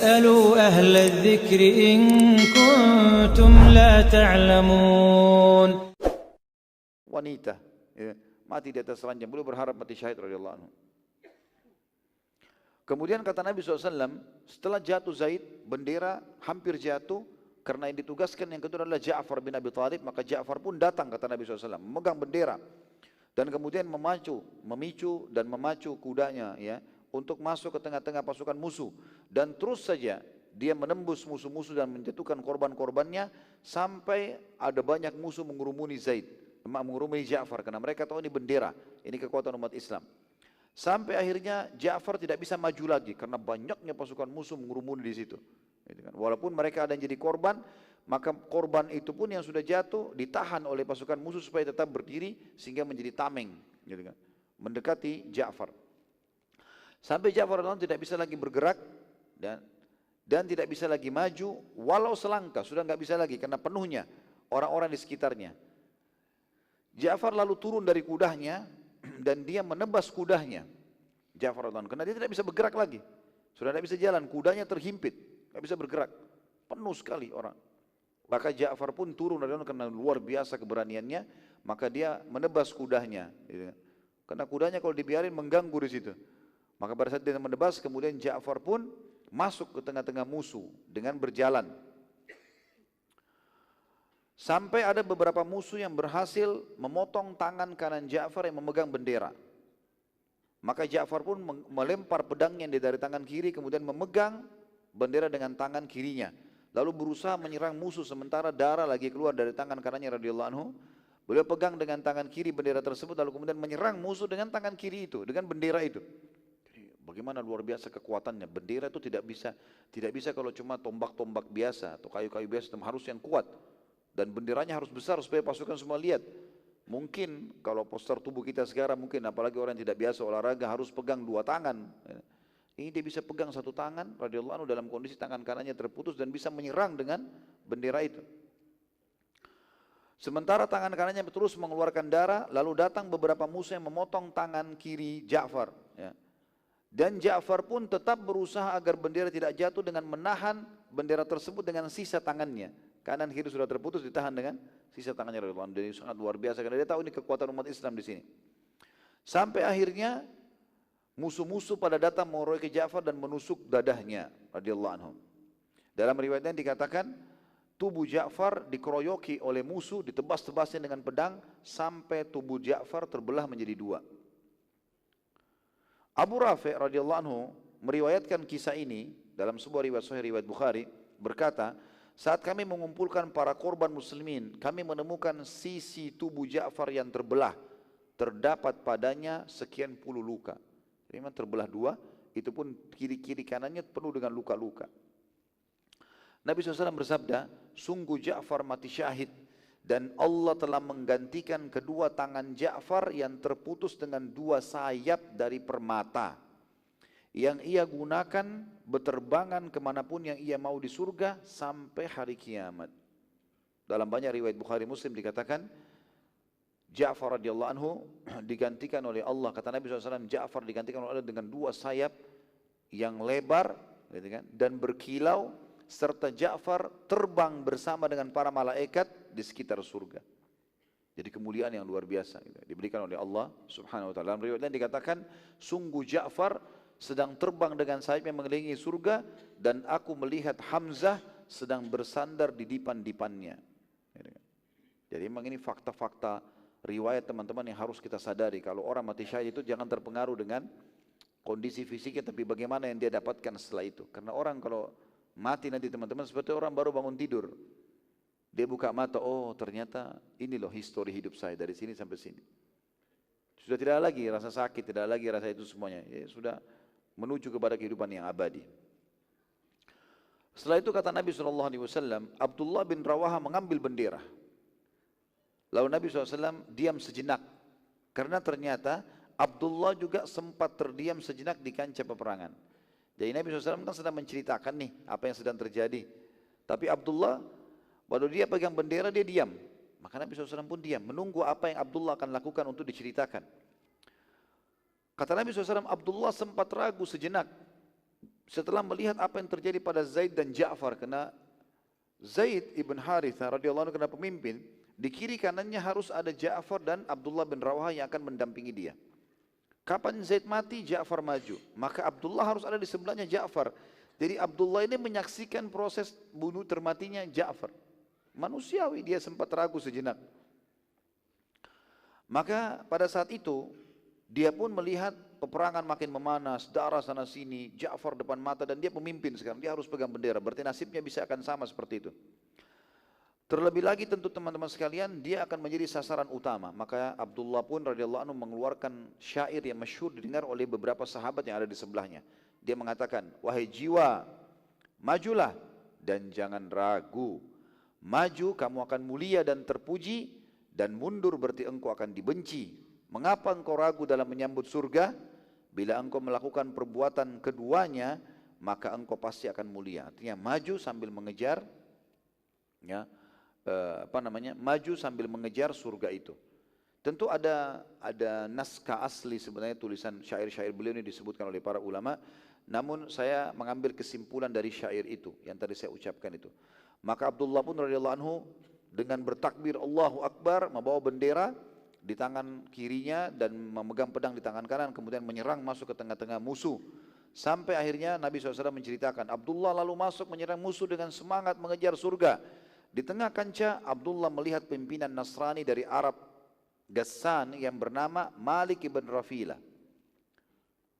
فاسألوا أهل الذكر إن كنتم لا تعلمون. Wanita mati di atas ranjang, beliau berharap mati syahid radhiyallahu anhu. Kemudian kata Nabi SAW, setelah jatuh Zaid, bendera hampir jatuh, karena yang ditugaskan yang kedua adalah Ja'far bin Abi Thalib, maka Ja'far pun datang kata Nabi SAW, memegang bendera, dan kemudian memicu dan memacu kudanya ya, untuk masuk ke tengah-tengah pasukan musuh, dan terus saja dia menembus musuh-musuh dan menjatuhkan korban-korbannya, sampai ada banyak musuh mengurumuni Zaid, mengurumuni Ja'far, karena mereka tahu ini bendera, ini kekuatan umat Islam. Sampai akhirnya Ja'far tidak bisa maju lagi karena banyaknya pasukan musuh mengurumuni di situ. Walaupun mereka ada yang jadi korban, maka korban itu pun yang sudah jatuh ditahan oleh pasukan musuh supaya tetap berdiri sehingga menjadi tameng, mendekati Ja'far. Sampai Ja'far tidak bisa lagi bergerak dan tidak bisa lagi maju, walau selangkah sudah nggak bisa lagi karena penuhnya orang-orang di sekitarnya. Ja'far lalu turun dari kudanya dan dia menebas kudanya, Ja'far radhiyallahu anhu, karena dia tidak bisa bergerak lagi, sudah tidak bisa jalan, kudanya terhimpit, tidak bisa bergerak, penuh sekali orang. Maka Ja'far pun turun radhiyallahu anhu karena luar biasa keberaniannya, maka dia menebas kudanya, karena kudanya kalau dibiarin mengganggu di situ. Maka pada saat dia menebas, kemudian Ja'far pun masuk ke tengah-tengah musuh dengan berjalan. Sampai ada beberapa musuh yang berhasil memotong tangan kanan Ja'far yang memegang bendera. Maka Ja'far pun melempar pedangnya dari tangan kiri, kemudian memegang bendera dengan tangan kirinya. Lalu berusaha menyerang musuh sementara darah lagi keluar dari tangan kanannya radhiyallahu anhu. Beliau pegang dengan tangan kiri bendera tersebut, lalu kemudian menyerang musuh dengan tangan kiri itu, dengan bendera itu. Jadi, bagaimana luar biasa kekuatannya. Bendera itu tidak bisa kalau cuma tombak-tombak biasa atau kayu-kayu biasa, harus yang kuat. Dan benderanya harus besar supaya pasukan semua lihat. Mungkin kalau postur tubuh kita sekarang, mungkin apalagi orang yang tidak biasa olahraga harus pegang dua tangan. Ini dia bisa pegang satu tangan radhiyallahu anhu dalam kondisi tangan kanannya terputus dan bisa menyerang dengan bendera itu. Sementara tangan kanannya terus mengeluarkan darah, lalu datang beberapa musuh yang memotong tangan kiri Ja'far. Dan Ja'far pun tetap berusaha agar bendera tidak jatuh dengan menahan bendera tersebut dengan sisa tangannya. Kanan kiri sudah terputus, ditahan dengan sisa tangannya radhiyallahu anhu. Jadi sangat luar biasa karena dia tahu ini kekuatan umat Islam di sini. Sampai akhirnya musuh-musuh pada datang mengeroyoki Ja'far dan menusuk dadahnya radhiyallahu anhu. Dalam riwayatnya dikatakan tubuh Ja'far dikeroyoki oleh musuh, ditebas-tebasnya dengan pedang sampai tubuh Ja'far terbelah menjadi dua. Abu Rafi' radhiyallahu anhu meriwayatkan kisah ini dalam sebuah riwayat sahih riwayat Bukhari, berkata, saat kami mengumpulkan para korban muslimin, kami menemukan sisi tubuh Ja'far yang terbelah, terdapat padanya sekian puluh luka. Jadi memang terbelah dua, itu pun kiri-kiri kanannya penuh dengan luka-luka. Nabi SAW bersabda, sungguh Ja'far mati syahid, dan Allah telah menggantikan kedua tangan Ja'far yang terputus dengan dua sayap dari permata, yang ia gunakan berterbangan kemanapun yang ia mau di surga sampai hari kiamat. Dalam banyak riwayat Bukhari Muslim dikatakan Ja'far radhiyallahu anhu digantikan oleh Allah. Kata Nabi SAW, Ja'far digantikan oleh Allah dengan dua sayap yang lebar dan berkilau, serta Ja'far terbang bersama dengan para malaikat di sekitar surga. Jadi kemuliaan yang luar biasa diberikan oleh Allah subhanahu wa ta'ala. Dalam riwayat lain dikatakan, sungguh Ja'far sedang terbang dengan sayapnya mengelilingi surga, dan aku melihat Hamzah sedang bersandar di dipan-dipannya. Jadi memang ini fakta-fakta riwayat teman-teman yang harus kita sadari. Kalau orang mati syahid itu jangan terpengaruh dengan kondisi fisiknya, tapi bagaimana yang dia dapatkan setelah itu. Karena orang kalau mati nanti teman-teman seperti orang baru bangun tidur. Dia buka mata, oh ternyata ini loh histori hidup saya dari sini sampai sini. Sudah tidak lagi rasa sakit, tidak lagi rasa itu semuanya. Ya, sudah menuju kepada kehidupan yang abadi. Setelah itu kata Nabi SAW, Abdullah bin Rawaha mengambil bendera. Lalu Nabi SAW diam sejenak, karena ternyata Abdullah juga sempat terdiam sejenak di kancah peperangan. Jadi Nabi SAW kan sedang menceritakan nih apa yang sedang terjadi. Tapi Abdullah, waktu dia pegang bendera dia diam. Maka Nabi SAW pun diam, menunggu apa yang Abdullah akan lakukan untuk diceritakan. Kata Nabi SAW, Abdullah sempat ragu sejenak. setelah melihat apa yang terjadi pada Zaid dan Ja'far, karena Zaid ibn Harithah radhiyallahu anhu kena pemimpin, di kiri kanannya harus ada Ja'far dan Abdullah bin Rawaha yang akan mendampingi dia. Kapan Zaid mati, Ja'far maju. Maka Abdullah harus ada di sebelahnya Ja'far. Jadi Abdullah ini menyaksikan proses bunuh termatinya Ja'far. Manusiawi, dia sempat ragu sejenak. Maka pada saat itu, dia pun melihat peperangan makin memanas, darah sana sini, Ja'far depan mata, dan dia pemimpin sekarang, dia harus pegang bendera. Berarti nasibnya bisa akan sama seperti itu. Terlebih lagi tentu teman-teman sekalian, dia akan menjadi sasaran utama. Maka Abdullah pun radhiyallahu anhu mengeluarkan syair yang masyhur didengar oleh beberapa sahabat yang ada di sebelahnya. Dia mengatakan, wahai jiwa, majulah dan jangan ragu. Maju kamu akan mulia dan terpuji, dan mundur berarti engkau akan dibenci. Mengapa engkau ragu dalam menyambut surga? Bila engkau melakukan perbuatan keduanya, maka engkau pasti akan mulia. Artinya maju sambil mengejar, ya, maju sambil mengejar surga itu. Tentu ada naskah asli sebenarnya tulisan syair-syair beliau ini disebutkan oleh para ulama. Namun saya mengambil kesimpulan dari syair itu yang tadi saya ucapkan itu. Maka Abdullah pun radhiyallahu anhu dengan bertakbir Allahu Akbar, membawa bendera di tangan kirinya dan memegang pedang di tangan kanan, kemudian menyerang masuk ke tengah-tengah musuh. Sampai akhirnya Nabi SAW menceritakan, Abdullah lalu masuk menyerang musuh dengan semangat mengejar surga. Di tengah kancah Abdullah melihat pimpinan Nasrani dari Arab Ghassan yang bernama Malik ibn Rafilah.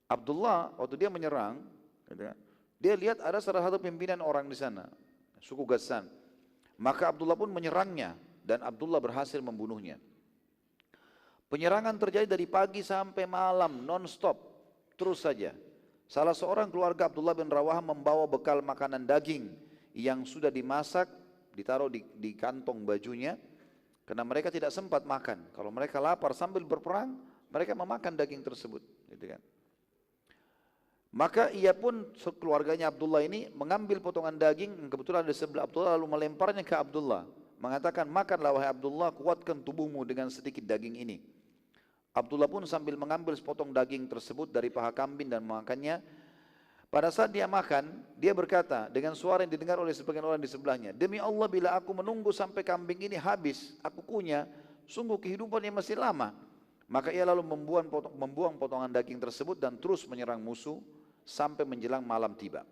Abdullah waktu dia menyerang, dia lihat ada salah satu pimpinan orang di sana, suku Ghassan. Maka Abdullah pun menyerangnya dan Abdullah berhasil membunuhnya. Penyerangan terjadi dari pagi sampai malam, non-stop, terus saja. Salah seorang keluarga Abdullah bin Rawaha membawa bekal makanan daging yang sudah dimasak, ditaruh di kantong bajunya, karena mereka tidak sempat makan. Kalau mereka lapar sambil berperang, mereka memakan daging tersebut, gitu kan. Maka ia pun keluarganya Abdullah ini mengambil potongan daging yang kebetulan ada di sebelah Abdullah, lalu melemparnya ke Abdullah, mengatakan, makanlah wahai Abdullah, kuatkan tubuhmu dengan sedikit daging ini. Abdullah pun sambil mengambil sepotong daging tersebut dari paha kambing dan memakannya. Pada saat dia makan, dia berkata dengan suara yang didengar oleh sebagian orang di sebelahnya, demi Allah, bila aku menunggu sampai kambing ini habis, aku kunyah, sungguh kehidupannya masih lama. Maka ia lalu membuang potongan daging tersebut dan terus menyerang musuh sampai menjelang malam tiba.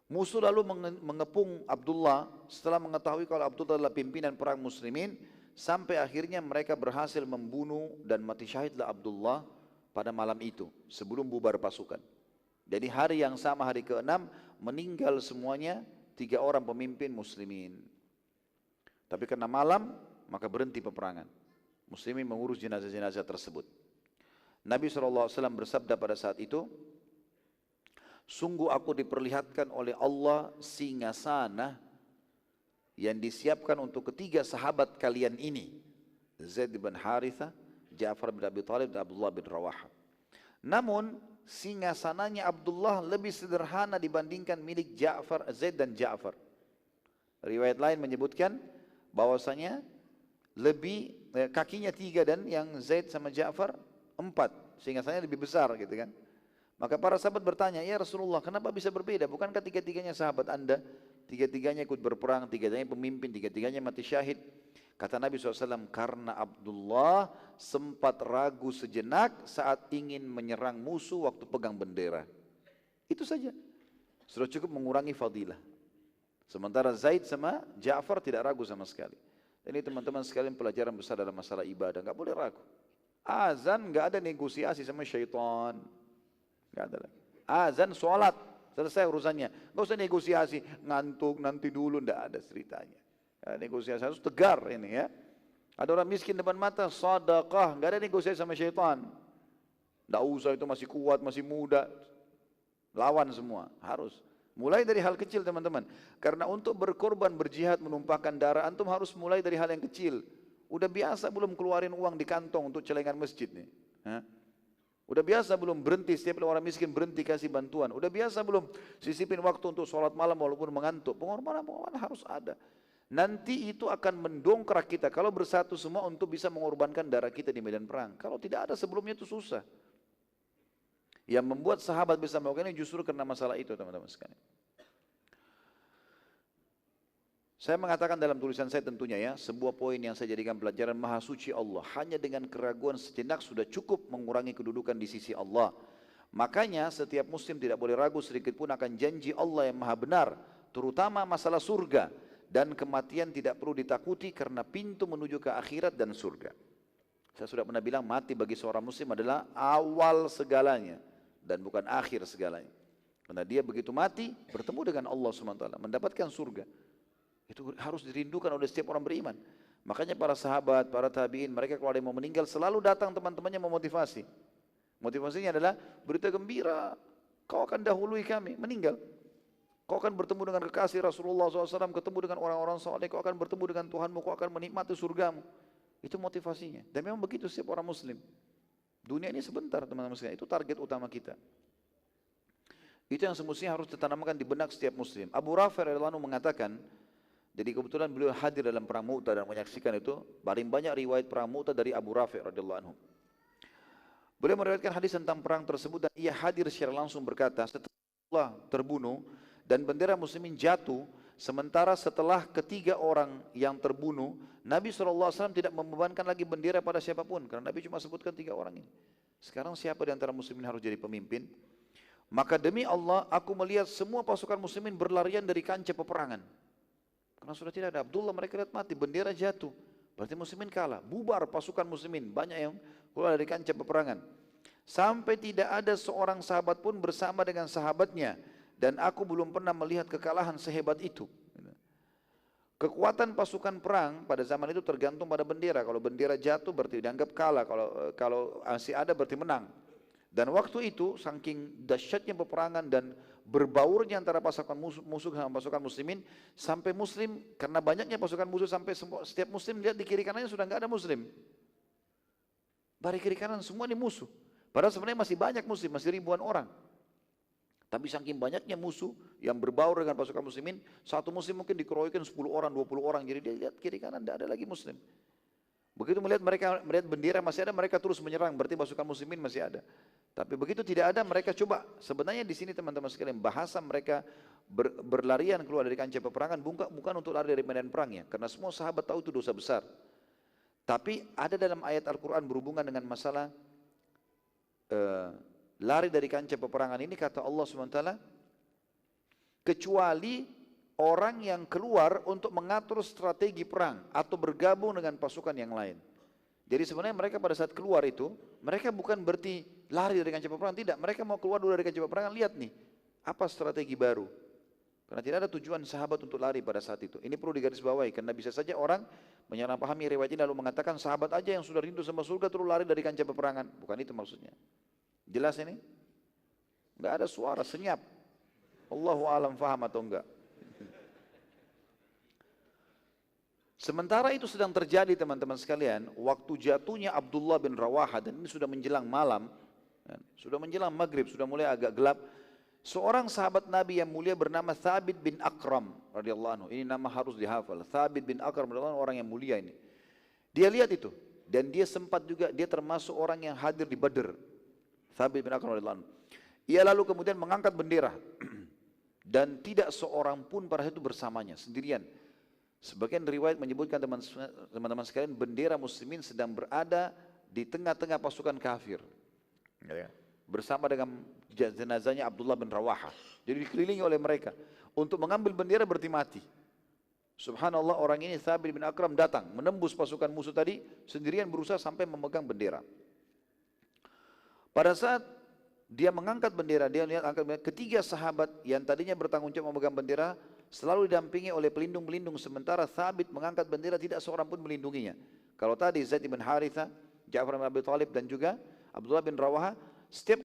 Musuh lalu mengepung Abdullah setelah mengetahui kalau Abdullah adalah pimpinan perang muslimin, sampai akhirnya mereka berhasil membunuh dan mati syahidlah Abdullah pada malam itu sebelum bubar pasukan. Jadi hari yang sama, hari ke-6, meninggal semuanya 3 orang pemimpin muslimin. Tapi karena malam, maka berhenti peperangan. Muslimin mengurus jenazah-jenazah tersebut. Nabi SAW bersabda pada saat itu, sungguh aku diperlihatkan oleh Allah singgasana yang disiapkan untuk ketiga sahabat kalian ini, Zaid bin Harithah, Ja'far bin Abi Thalib, dan Abdullah bin Rawaha. Namun singgasananya Abdullah lebih sederhana dibandingkan milik Zaid dan Ja'far. Riwayat lain menyebutkan bahwasanya kakinya 3 dan yang Zaid sama Ja'far 4, singgasananya lebih besar gitu kan. Maka para sahabat bertanya, ya Rasulullah, kenapa bisa berbeda? Bukankah tiga-tiganya sahabat Anda? Tiga-tiganya ikut berperang, tiga-tiganya pemimpin, tiga-tiganya mati syahid. Kata Nabi SAW, karena Abdullah sempat ragu sejenak saat ingin menyerang musuh waktu pegang bendera. Itu saja. Sudah cukup mengurangi fadilah. Sementara Zaid sama Ja'far tidak ragu sama sekali. Ini teman-teman sekalian pelajaran besar dalam masalah ibadah. Enggak boleh ragu. Azan enggak ada negosiasi sama syaitan. Enggak ada lagi. Azan, sholat, selesai urusannya. Enggak usah negosiasi, ngantuk nanti dulu, enggak ada ceritanya. Negosiasi harus tegar ini ya. Ada orang miskin depan mata, sedekah, enggak ada negosiasi sama syaitan. Enggak usah, itu masih kuat, masih muda. Lawan semua, harus. Mulai dari hal kecil teman-teman. Karena untuk berkorban, berjihad, menumpahkan darah, antum harus mulai dari hal yang kecil. Udah biasa belum keluarin uang di kantong untuk celengan masjid nih? Udah biasa belum berhenti setiap orang miskin berhenti kasih bantuan? Udah biasa belum sisipin waktu untuk sholat malam walaupun mengantuk? Pengorbanan harus ada. Nanti itu akan mendongkrak kita kalau bersatu semua untuk bisa mengorbankan darah kita di medan perang. Kalau tidak ada sebelumnya itu susah. Yang membuat sahabat bisa melakukan ini justru karena masalah itu, teman-teman sekalian. Saya mengatakan dalam tulisan saya tentunya ya, sebuah poin yang saya jadikan pelajaran, Maha Suci Allah. Hanya dengan keraguan sejenak sudah cukup mengurangi kedudukan di sisi Allah. Makanya setiap muslim tidak boleh ragu sedikit pun akan janji Allah yang Maha benar, terutama masalah surga. Dan kematian tidak perlu ditakuti karena pintu menuju ke akhirat dan surga. Saya sudah pernah bilang, mati bagi seorang muslim adalah awal segalanya dan bukan akhir segalanya. Karena dia begitu mati bertemu dengan Allah SWT, mendapatkan surga. Itu harus dirindukan oleh setiap orang beriman. Makanya para sahabat, para tabi'in, mereka kalau ada yang mau meninggal selalu datang teman-temannya memotivasi. Motivasinya adalah berita gembira, kau akan dahului kami meninggal. Kau akan bertemu dengan kekasih Rasulullah SAW, ketemu dengan orang-orang saleh, kau akan bertemu dengan Tuhanmu, kau akan menikmati surgamu. Itu motivasinya. Dan memang begitu setiap orang muslim. Dunia ini sebentar, teman-teman sekalian. Itu target utama kita. Itu yang semestinya harus ditanamkan di benak setiap muslim. Abu Rafi' radhiyallahu anhu mengatakan, jadi kebetulan beliau hadir dalam perang Mu'tah dan menyaksikan itu, paling banyak riwayat perang Mu'tah dari Abu Rafi' radhiyallahu anhu. Beliau meriwayatkan hadis tentang perang tersebut dan ia hadir secara langsung berkata, setelah terbunuh dan bendera muslimin jatuh, sementara setelah ketiga orang yang terbunuh, Nabi SAW tidak membebankan lagi bendera pada siapapun, karena Nabi cuma sebutkan 3 orang ini. Sekarang siapa di antara muslimin harus jadi pemimpin? Maka demi Allah, aku melihat semua pasukan muslimin berlarian dari kancah peperangan. Karena sudah tidak ada Abdullah, mereka lihat mati, bendera jatuh. Berarti muslimin kalah, bubar pasukan muslimin, banyak yang keluar dari kancah peperangan. Sampai tidak ada seorang sahabat pun bersama dengan sahabatnya. Dan aku belum pernah melihat kekalahan sehebat itu. Kekuatan pasukan perang pada zaman itu tergantung pada bendera. Kalau bendera jatuh berarti dianggap kalah, kalau masih ada berarti menang. Dan waktu itu saking dahsyatnya peperangan dan berbaurnya antara pasukan musuh sama pasukan muslimin, sampai muslim karena banyaknya pasukan musuh sampai setiap muslim lihat di kiri kanannya sudah nggak ada muslim. Dari kiri kanan semua ini musuh. Padahal sebenarnya masih banyak muslim, masih ribuan orang. Tapi saking banyaknya musuh yang berbaur dengan pasukan muslimin, satu muslim mungkin dikeroyokin 10 orang, 20 orang. Jadi dia lihat kiri kanan tidak ada lagi muslim. Begitu melihat bendera masih ada, mereka terus menyerang, berarti pasukan muslimin masih ada. Tapi begitu tidak ada, mereka coba. Sebenarnya di sini teman-teman sekalian, bahasa mereka berlarian keluar dari kancah peperangan bukan untuk lari dari medan perangnya, karena semua sahabat tahu itu dosa besar. Tapi ada dalam ayat Al-Quran berhubungan dengan masalah lari dari kancah peperangan ini, kata Allah SWT, kecuali orang yang keluar untuk mengatur strategi perang atau bergabung dengan pasukan yang lain. Jadi sebenarnya mereka pada saat keluar itu, mereka bukan berarti lari dari kancah peperangan, tidak. Mereka mau keluar dulu dari kancah peperangan, lihat nih, apa strategi baru. Karena tidak ada tujuan sahabat untuk lari pada saat itu. Ini perlu digarisbawahi, karena bisa saja orang menyalahpahami riwayat ini lalu mengatakan sahabat aja yang sudah rindu sama surga terus lari dari kancah peperangan. Bukan itu maksudnya. Jelas ini? Enggak ada suara, senyap. Allahu a'lam faham atau enggak. Sementara itu sedang terjadi teman-teman sekalian, waktu jatuhnya Abdullah bin Rawaha, dan ini sudah menjelang malam, sudah menjelang maghrib, sudah mulai agak gelap. Seorang sahabat Nabi yang mulia bernama Thabit bin Akram radhiyallahu anhu. Ini nama harus dihafal. Thabit bin Akram radhiyallahu anhu, orang yang mulia ini. Dia lihat itu dan dia sempat juga, dia termasuk orang yang hadir di Badr. Thabit bin Akram radhiyallahu anhu. Ia lalu kemudian mengangkat bendera dan tidak seorang pun pada itu bersamanya, sendirian. Sebagian riwayat menyebutkan teman-teman sekalian, bendera muslimin sedang berada di tengah-tengah pasukan kafir, bersama dengan jenazahnya Abdullah bin Rawaha. Jadi dikelilingi oleh mereka. Untuk mengambil bendera berarti mati. Subhanallah, orang ini Thabit bin Akram datang menembus pasukan musuh tadi, sendirian berusaha sampai memegang bendera. Pada saat dia mengangkat bendera, dia lihat angkat bendera, ketiga sahabat yang tadinya bertanggung jawab memegang bendera selalu didampingi oleh pelindung-pelindung, sementara Thabit mengangkat bendera tidak seorang pun melindunginya. Kalau tadi Zaid bin Haritha, Ja'far bin Abi Thalib dan juga Abdullah bin Rawaha, setiap